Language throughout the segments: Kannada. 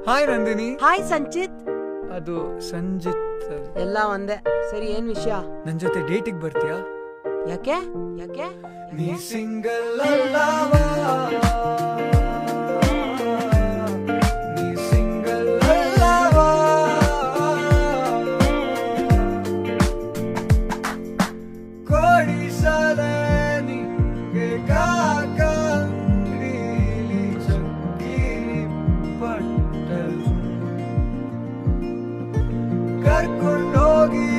ಹಾಯ್ ನಂದಿನಿ. ಹಾಯ್ ಸಂಚಿತ್. ಅದು ಸಂಜಿತ್. ಎಲ್ಲ ಒಂದೇ. ಸರಿ, ಏನ್ ವಿಷಯ? ನನ್ ಜೊತೆ ಡೇಟಿಗೆ ಬರ್ತೀಯಾ? ಯಾಕೆ ಯಾಕೆ? ನೀ ಸಿಂಗಲ್ ಅಲ್ಲವಾ? ನೀ ಸಿಂಗಲ್ ಅಲ್ಲವಾ? ಕೊಡಿಸಲೆ ನಿಂಗೆ ಕಾಕಂಗ್ರೀಲಿ ಚಕ್ಕಿ ಪಟ್ಟಲು ಕರ್ಕೊಂಡೋಗಿ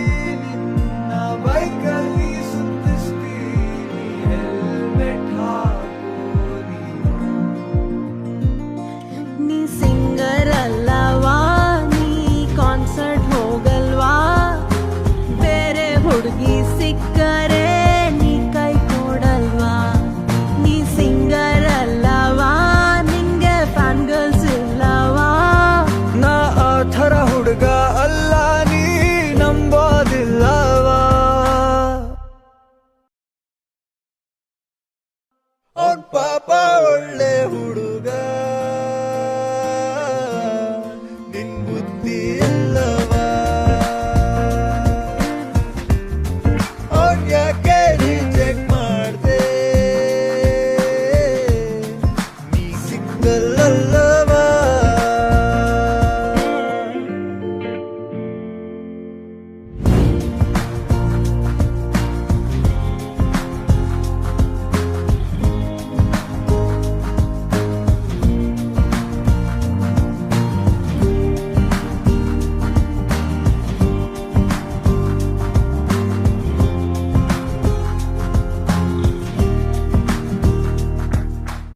ನಿನ್ನ ಬೈಕಲ್ಲಿ ಸುತ್ತಿಸ್ತೀನಿ. ಹೆಲ್ಮೆಟ್ ಹಾಕೋರಿ. ನೀ ಸಿಂಗರ್ ಅಲ್ಲವಾ? ನೀ ಕಾನ್ಸರ್ಟ್ ಹೋಗಲ್ವಾ? ಬೇರೆ ಹುಡುಗಿ ಸಿಕ್ಕರೆ ನೀ ಕೈ ಕೊಡಲ್ವಾ? ನೀ ಸಿಂಗರ್ ಅಲ್ಲವಾ? ನಿಂಗೆ ಫ್ಯಾನ್ ಗರ್ಲ್ಸ್ ಇಲ್ಲವಾ? ನಾ ಆ ಥರ ಹುಡುಗ ಅಲ್ಲ, ನೀ ನಂಬೋದಿಲ್ಲವಾ? ಅವ್ನ್ ಪಾಪ ಒಳ್ಳೆ ಹುಡುಗ, ನಿನ್ ಬುದ್ಧಿ ಇಲ್ಲವಾ? ಅವ್ನ್ ಯಾಕೆ ರಿಜೆಕ್ಟ್ ಮಾಡ್ದೆ? ನೀ ಸಿಕ್ಕಲ್ಲ